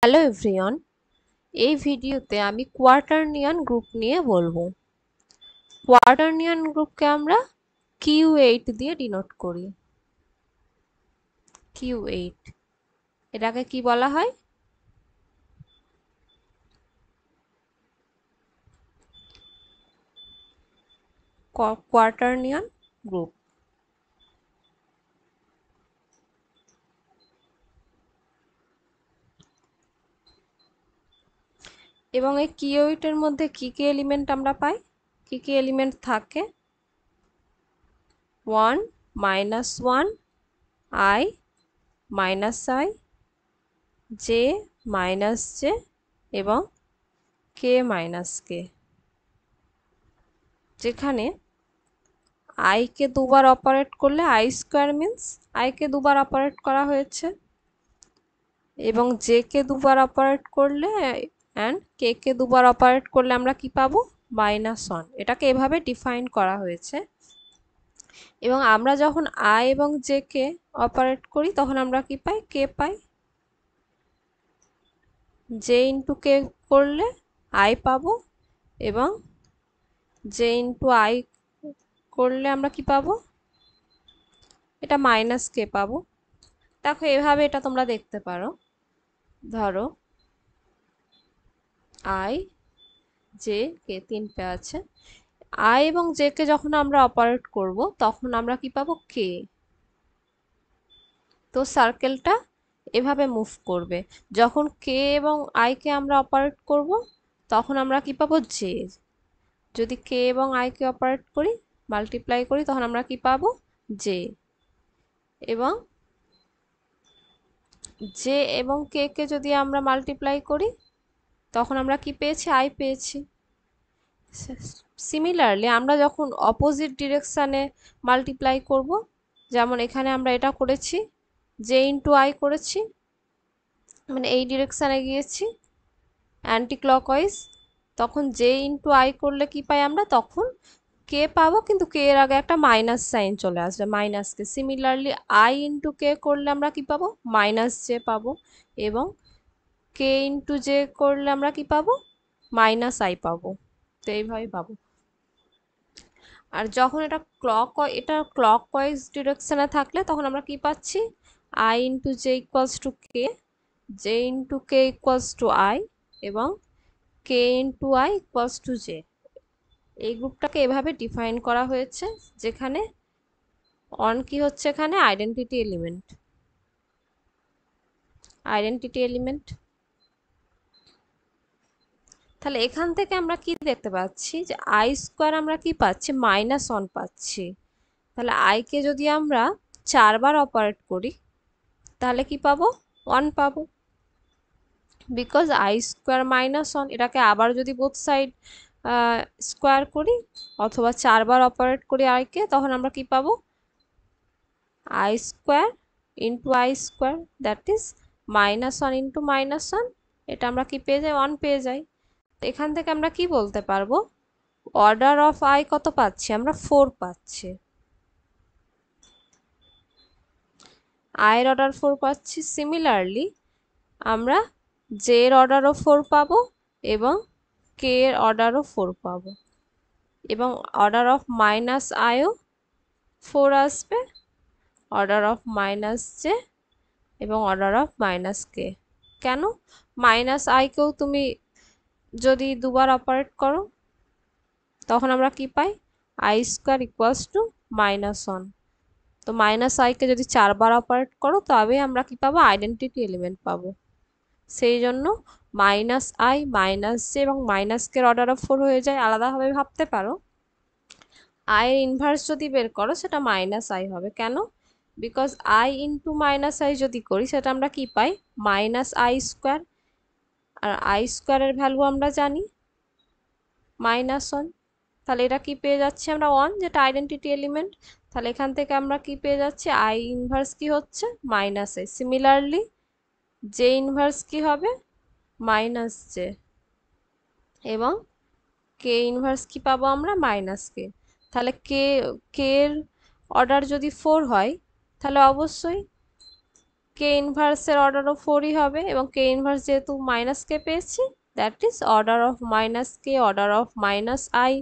Hello everyone, এই ভিডিওতে আমি কোয়াটার্নিয়ান গ্রুপ নিয়ে বলবো। কোয়াটার্নিয়ান গ্রুপকে আমরা Q8 দিয়ে ডিনোট করি। Q8 এটাকে কি বলা হয়? কোয়াটার্নিয়ান গ্রুপ। এবং এই Q8 এর মধ্যে কি কি এলিমেন্ট আমরা পাই? কি কি এলিমেন্ট থাকে? 1 -1 I -I j -j এবং k -k, যেখানে i কে দুবার অপারেট করলে i স্কোয়ার মিন্স i কে দুবার অপারেট করা হয়েছে, এবং j কে দুবার অপারেট করলে অ্যান্ড k কে দুবার অপারেট করলে আমরা কি পাবো? -1। এটাকে এভাবে ডিফাইন করা হয়েছে। এবং আমরা যখন i এবং j কে অপারেট করি তখন আমরা কি পাই? k পাই। j ইন্টু k করলে i পাবো, এবং j ইন্টু i করলে আমরা কি পাবো? এটা -k পাবো। দেখো এভাবে এটা তোমরা দেখতে পারো। ধরো i j k তিনটে আছে, i এবং j কে যখন আমরা অপারেট করব তখন আমরা কি পাবো? k। তো সার্কেলটা এভাবে মুভ করবে। যখন k এবং i কে আমরা অপারেট করব তখন আমরা কি পাবো? j। যদি k এবং i কে অপারেট করি, মাল্টিপ্লাই করি, তখন আমরা কি পাবো? j। এবং j এবং k কে যদি আমরা মাল্টিপ্লাই করি তখন আমরা কি পেয়েছি? i পেয়েছি। সিমিলারলি আমরা যখন অপোজিট ডিরেকশানে মাল্টিপ্লাই করব, যেমন এখানে আমরা এটা করেছি, j ইন্টু i করেছি, মানে এই ডিরেকশানে গিয়েছি অ্যান্টি ক্লকওয়াইজ, তখন j ইন্টু i করলে কি পাই আমরা? তখন k পাবো, কিন্তু k এর আগে একটা মাইনাস সাইন চলে আসবে, -k। Similarly i into k করলে আমরা কি পাবো? -j পাবো, এবং k ইন্টু j করলে আমরা কি পাবো? -i পাবো। তো এইভাবেই পাবো। আর যখন এটা ক্লকওয়াইজ ডিরেকশনে থাকলে তখন আমরা কি পাচ্ছি? i into j equals to k, j into k equals to i, এবং k into i equals to j। এই গ্রুপটাকে এভাবে ডিফাইন করা হয়েছে, যেখানে অন কি হচ্ছে? এখানে আইডেন্টিটি এলিমেন্ট। তাহলে এখান থেকে আমরা কি দেখতে পাচ্ছি? যে i স্কোয়ার আমরা কি পাচ্ছি? -1 পাচ্ছি। তাহলে i কে যদি আমরা 4 বার অপারেট করি তাহলে কি পাবো? 1 পাবো, বিকজ i স্কোয়ার -1। এটাকে আবার যদি বোথ সাইড স্কোয়ার করি অথবা 4 বার অপারেট করি i কে, তখন আমরা কি পাবো? i square into i square, that is -1 into -1। এটা আমরা কি পেয়ে যাই? 1 পেয়ে যাই। এখান থেকে আমরা কি বলতে পারবো? অর্ডার অফ i কত পাচ্ছি? আমরা 4 পাচ্ছি। i এর অর্ডার 4 পাচ্ছি। সিমিলারলি আমরা j এর অর্ডারও 4 পাবো, এবং k এর অর্ডারও 4 পাবো, এবং অর্ডার অফ -i ও 4 আসবে, অর্ডার অফ -j এবং অর্ডার অফ -k। কেন? -i কেও তুমি যদি দুবার অপারেট করো তখন আমরা কি পাই? i square equals to -1। তো -i কে যদি 4 বার অপারেট করো তবে আমরা কি পাবো? আইডেন্টিটি এলিমেন্ট পাবো। সেই জন্য -i -j এবং -k এর অর্ডার অফ 4 হয়ে যায়। আলাদাভাবে ভাবতে পারো, i এর ইনভার্স যদি বের করো সেটা -i হবে। কেন? বিকজ i ইন্টু -i যদি করি সেটা আমরা কি পাই? -i স্কোয়ার, আর i স্কোয়ারের ভ্যালু আমরা জানি -1। তাহলে এটা কি পেয়ে যাচ্ছি আমরা? 1, যেটা আইডেন্টিটি এলিমেন্ট। তাহলে এখান থেকে আমরা কি পেয়ে যাচ্ছি? i ইনভার্স কি হচ্ছে? -i। সিমিলারলি j ইনভার্স কি হবে? -j, এবং k ইনভার্স কি পাবো আমরা? -k। তাহলে k এর অর্ডার যদি 4 হয় তাহলে অবশ্যই কে ইনভার্সের অর্ডারও 4ই হবে, এবং কে ইনভার্স যেহেতু মাইনাস কে পেয়েছি, that is order of minus K, order of minus I,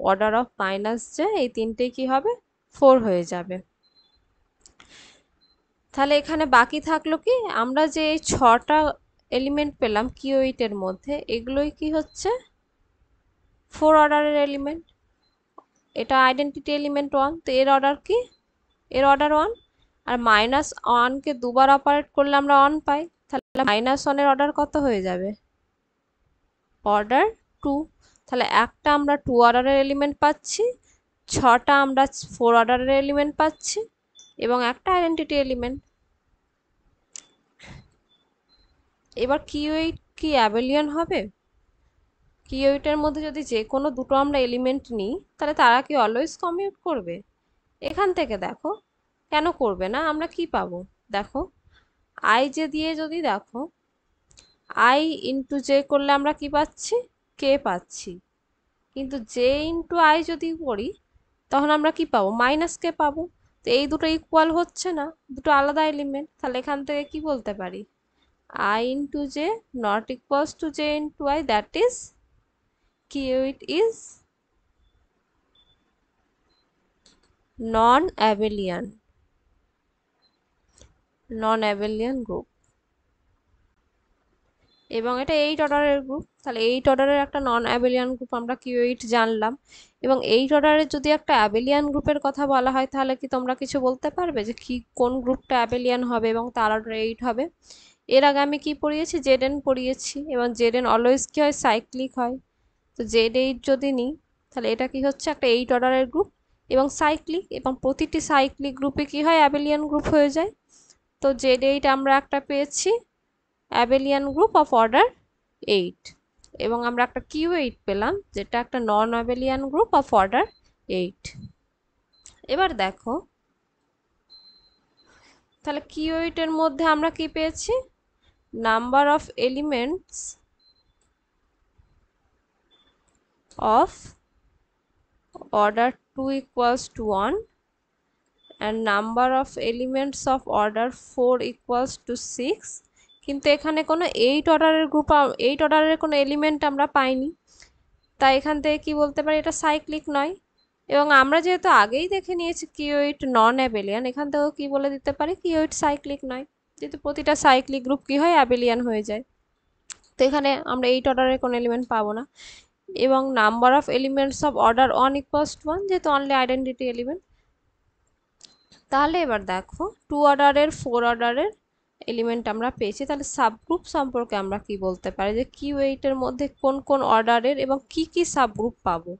order of minus J, এই তিনটেই কি হবে 4 হয়ে যাবে। তাহলে এখানে বাকি থাকলো কি, আমরা যে এই 6টা এলিমেন্ট পেলাম কিউইটের মধ্যে, এগুলোই কি হচ্ছে 4 অর্ডারের এলিমেন্ট। এটা আইডেন্টিটি এলিমেন্ট 1, তো এর অর্ডার কি, এর অর্ডার 1। আর -1কে দুবার অপারেট করলে আমরা 1 পাই, তাহলে -1 এর অর্ডার কত হয়ে যাবে, অর্ডার 2। তাহলে একটা আমরা 2 অর্ডারের এলিমেন্ট পাচ্ছি, 6টা আমরা 4 অর্ডারের এলিমেন্ট পাচ্ছি, এবং একটা আইডেন্টিটি এলিমেন্ট। এবার কিউইট কি অ্যাবেলিয়ান হবে? কিউইটের মধ্যে যদি যে কোনো দুটো আমরা এলিমেন্ট নিই, তাহলে তারা কি অলওয়েজ কমিউট করবে? এখান থেকে দেখো কেন করবে না, আমরা কি পাবো দেখো, আই জে দিয়ে যদি দেখো, আই ইন্টু জে করলে আমরা কি পাচ্ছি, কে পাচ্ছি। কিন্তু জে ইন্টু আই যদি করি, তখন আমরা কি পাবো, মাইনাস কে পাবো। তো এই দুটো ইকুয়াল হচ্ছে না, দুটো আলাদা এলিমেন্ট। তাহলে এখান থেকে কি বলতে পারি, I into J not equals to J into I, that is Q eight is non abelian, non abelian group. এবং এটা 8 অর্ডারের গ্রুপ। তাহলে 8 অর্ডারের একটা নন অ্যাবেলিয়ান গ্রুপ আমরা কিউইট জানলাম। এবং 8 অর্ডারের যদি একটা অ্যাবেলিয়ান গ্রুপের কথা বলা হয়, তাহলে কি তোমরা কিছু বলতে পারবে যে কি কোন গ্রুপটা অ্যাবেলিয়ান হবে এবং তার অর্ডার 8 হবে? এর আগে আমি কি পড়িয়েছি, জেড এন পড়িয়েছি, এবং জেড এন অলওয়েজ কি হয়, সাইক্লিক হয়। তো জেড 8 যদি নিই, তাহলে এটা কি হচ্ছে একটা 8 অর্ডারের গ্রুপ এবং সাইক্লিক, এবং প্রতিটি সাইক্লিক গ্রুপে কি হয়, অ্যাবেলিয়ান গ্রুপ হয়ে যায়। তো জেড 8 আমরা একটা পেয়েছি অ্যাবেলিয়ান গ্রুপ অফ অর্ডার 8, এবং আমরা একটা কিউ8 পেলাম যেটা একটা non abelian group of order 8। এবার দেখো, তাহলে কিউ8 এর মধ্যে আমরা কি পেয়েছি, number of elements of order 2 equals to 1 and number of elements of order 4 equals to 6। কিন্তু এখানে কোনো 8 অর্ডারের গ্রুপ, 8 অর্ডারের কোনো এলিমেন্ট আমরা পাইনি, তাই এখান থেকে কি বলতে পারি, এটা সাইক্লিক নয়। এবং আমরা যেহেতু আগেই দেখে নিয়েছি কিউইট নন অ্যাবেলিয়ান, এখান থেকেও কি বলে দিতে পারি, কিউইট সাইক্লিক নয়, যেহেতু প্রতিটা সাইক্লিক গ্রুপ কি হয়, অ্যাবেলিয়ান হয়ে যায়। তো এখানে আমরা 8 অর্ডারের কোনো এলিমেন্ট পাবো না। এবং number of elements of order 1 equals to 1, যেহেতু অনলি আইডেন্টিটি এলিমেন্ট। তাহলে এবার দেখো 2 অর্ডারের 4 অর্ডারের এলিমেন্ট আমরা পেয়েছি, তাহলে সাবগ্রুপ সম্পর্কে আমরা কি বলতে পারি, যে কিউ8 এর মধ্যে কোন কোন অর্ডারের এবং কি কি সাবগ্রুপ পাবো।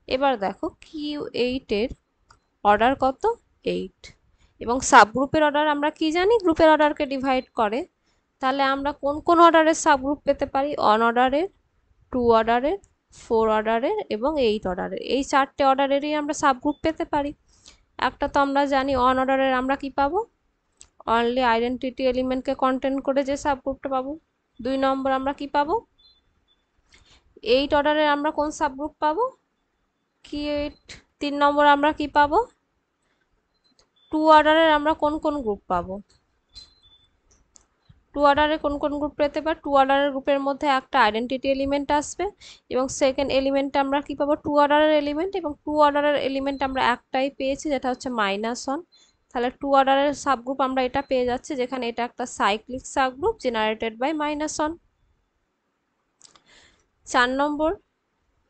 এবার দেখো কিউ8 এর অর্ডার কত, 8, এবং সাবগ্রুপের অর্ডার আমরা কি জানি, গ্রুপের অর্ডারকে ডিভাইড করে। তাহলে আমরা কোন কোন অর্ডারের সাবগ্রুপ পেতে পারি, 1 অর্ডারের, 2 অর্ডারের, 4 অর্ডারের এবং 8 অর্ডারের, এই 4টে অর্ডারেরই আমরা সাবগ্রুপ পেতে পারি। একটা তো আমরা জানি 1 অর্ডারের আমরা কি পাবো, অনলি আইডেন্টিটি এলিমেন্টকে কন্টেন করে যে সাবগ্রুপটা পাবো। 2 নম্বর আমরা কি পাবো, 8 অর্ডারের আমরা কোন সাবগ্রুপ পাবো, কিউইট। 3 নম্বর আমরা কি পাবো, 2 অর্ডারের আমরা কোন কোন গ্রুপ পাবো, 2 অর্ডারে কোন কোন গ্রুপ পেতে পারি, 2 অর্ডারের গ্রুপের মধ্যে একটা আইডেন্টিটি এলিমেন্ট আসবে, এবং সেকেন্ড এলিমেন্টে আমরা কি পাবো, 2 অর্ডারের এলিমেন্ট, এবং 2 অর্ডারের এলিমেন্ট আমরা একটাই পেয়েছি যেটা হচ্ছে -1। তাহলে 2 অর্ডারের সাবগ্রুপ আমরা এটা পেয়ে যাচ্ছি, যেখানে এটা একটা সাইক্লিক সাবগ্রুপ জেনারেটেড বাই -1। 4 নম্বর,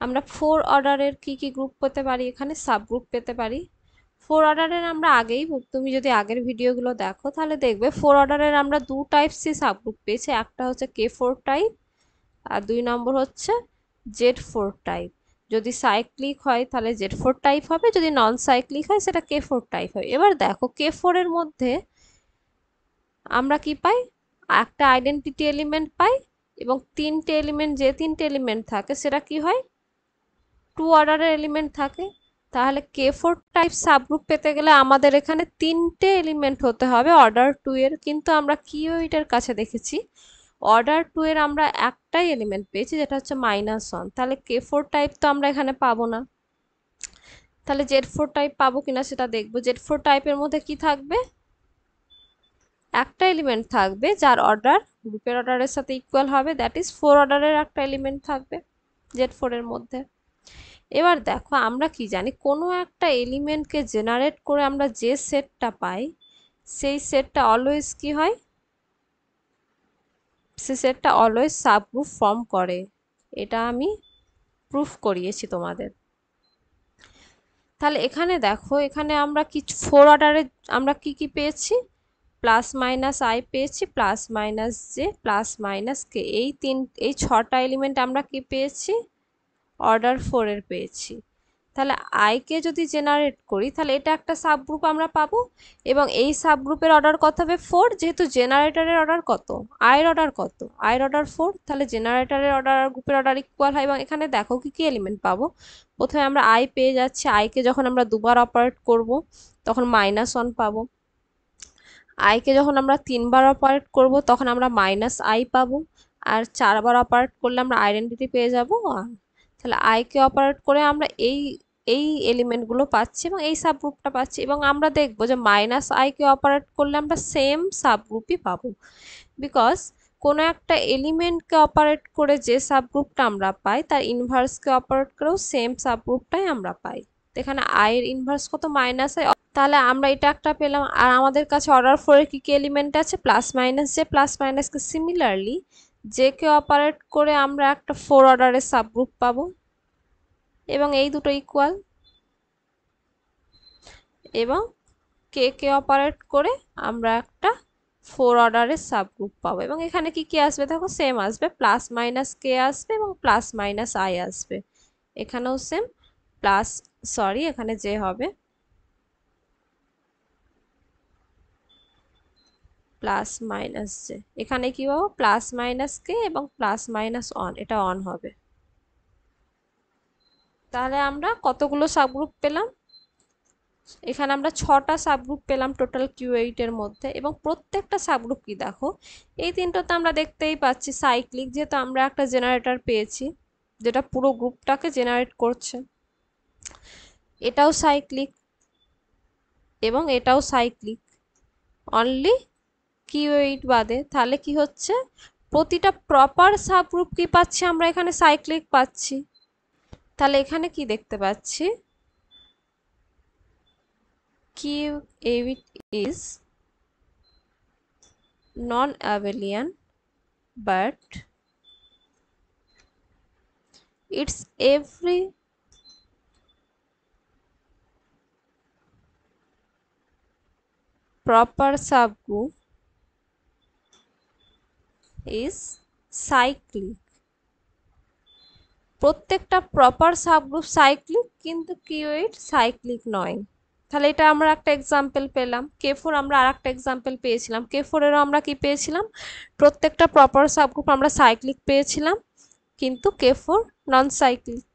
আমরা 4 অর্ডারের কি কি গ্রুপ পেতে পারি, এখানে সাবগ্রুপ পেতে পারি। 4 অর্ডারের আমরা আগেই, তুমি যদি আগের ভিডিওগুলো দেখো তাহলে দেখবে 4 অর্ডারের আমরা 2 টাইপসই সাবগ্রুপ পেয়েছি, একটা হচ্ছে K4 টাইপ আর 2 নম্বর হচ্ছে Z4 টাইপ। যদি সাইক্লিক হয় তাহলে Z4 টাইপ হবে, যদি নন সাইক্লিক হয় সেটা K4 টাইপ হয়। এবার দেখো K4 এর মধ্যে আমরা কি পাই, একটা আইডেন্টিটি এলিমেন্ট পাই, এবং 3টে এলিমেন্ট, যে 3টে এলিমেন্ট থাকে সেটা কি হয়, 2 অর্ডারের এলিমেন্ট থাকে। তাহলে K4 টাইপ সাবগ্রুপ পেতে গেলে আমাদের এখানে 3টে এলিমেন্ট হতে হবে অর্ডার 2 এর, কিন্তু আমরা কিউ8 এর কাছে দেখেছি অর্ডার 2 এর আমরা একটাই এলিমেন্ট পেয়েছি যেটা হচ্ছে -1। তাহলে K4 টাইপ তো আমরা এখানে পাবো না। তাহলে Z4 টাইপ পাবো কিনা সেটা দেখবো। Z4 টাইপের মধ্যে কি থাকবে, একটা এলিমেন্ট থাকবে যার অর্ডার গ্রুপের অর্ডারের সাথে ইকুয়াল হবে, দ্যাট ইজ 4 অর্ডারের একটা এলিমেন্ট থাকবে Z4 এর মধ্যে। এবার দেখো আমরা কি জানি, কোনো একটা এলিমেন্টকে জেনারেট করে আমরা যে সেটটা পাই সেই সেটটা অলওয়েজ কি হয়, সেই সেটটা অলওয়েজ সাবগ্রুপ ফর্ম করে। এটা আমি প্রুফ করিয়েছি তোমাদের। তাহলে এখানে দেখো, এখানে আমরা কিছু 4 অর্ডারে আমরা কি কি পেয়েছি, প্লাস মাইনাস আই পেয়েছি, plus minus J, plus minus K, এই 6টা এলিমেন্ট আমরা কি পেয়েছি, অর্ডার 4 এর পেয়েছি। তাহলে আই কে যদি জেনারেট করি তাহলে এটা একটা সাবগ্রুপ আমরা পাবো, এবং এই সাবগ্রুপের অর্ডার কত হবে 4, যেহেতু জেনারেটরের অর্ডার কত, আই এর অর্ডার কত, আই এর অর্ডার 4, তাহলে জেনারেটরের অর্ডার আর গ্রুপের অর্ডার ইকুয়াল হয়। এবং এখানে দেখো কি কি এলিমেন্ট পাবো, প্রথমে আমরা আই পেয়ে যাচ্ছি, আই কে যখন আমরা দুবার অপারেট করব তখন -1 পাবো, আই কে যখন আমরা 3বার অপারেট করব তখন আমরা -i পাবো, আর 4বার অপারেট করলে আমরা আইডেন্টিটি পেয়ে যাব 1। তাহলে আই কে অপারেট করে আমরা এই এই এলিমেন্টগুলো পাচ্ছি এবং এই সাবগ্রুপটা পাচ্ছি, এবং আমরা দেখব যে -i কে অপারেট করলে আমরা সেম সাবগ্রুপই পাবো, বিকজ কোনো একটা এলিমেন্টকে অপারেট করে যে সাবগ্রুপটা আমরা পাই তার ইনভার্সকে অপারেট করেও সেম সাবগ্রুপটাই আমরা পাই। এখানে আই এর ইনভার্স কত, -i। তাহলে আমরা এটা একটা পেলাম। আর আমাদের কাছে অর্ডার 4 এর কি কি এলিমেন্ট আছে, plus minus J, plus minus K similarly J K operate করে আমরা একটা 4 অর্ডারের সাবগ্রুপ পাবো, এবং এই দুটো ইকুয়াল। এবং কে কে অপারেট করে আমরা একটা 4 অর্ডারের সাবগ্রুপ পাবো, এবং এখানে কি কি আসবে দেখো, সেম আসবে, প্লাস মাইনাস কে আসবে এবং প্লাস মাইনাস আই আসবে, এখানেও সেম, প্লাস সরি এখানে যে হবে প্লাস মাইনাস জে, এখানে কি পাবো, প্লাস মাইনাস কে এবং প্লাস মাইনাস অন, এটা অন হবে। তাহলে আমরা কতগুলো সাবগ্রুপ পেলাম, এখানে আমরা 6টা সাবগ্রুপ পেলাম টোটাল Q8 এর মধ্যে। এবং প্রত্যেকটা সাবগ্রুপ কি দেখো, এই তিনটাতে আমরা দেখতেই পাচ্ছি সাইক্লিক, যেহেতু আমরা একটা জেনারেটর পেয়েছি যেটা পুরো গ্রুপটাকে জেনারেট করছে, এটাও সাইক্লিক এবং এটাও সাইক্লিক, অনলি Q8 বাদে। তাহলে কি হচ্ছে, প্রতিটা প্রপার সাবগ্রুপ কি পাচ্ছি আমরা, এখানে সাইক্লিক পাচ্ছি। তাহলে এখানে কি দেখতে পাচ্ছি, Q8 is non-abelian but its every proper subgroup is cyclic। প্রত্যেকটা প্রপার সাবগ্রুপ সাইক্লিক, কিন্তু Q8 সাইক্লিক নয়। তাহলে এটা আমরা একটা এক্সাম্পল পেলাম। K4 আমরা আর একটা এক্সাম্পল পেয়েছিলাম, K4 এরও আমরা কি পেয়েছিলাম, প্রত্যেকটা প্রপার সাবগ্রুপ আমরা সাইক্লিক পেয়েছিলাম, কিন্তু K4 নন সাইক্লিক।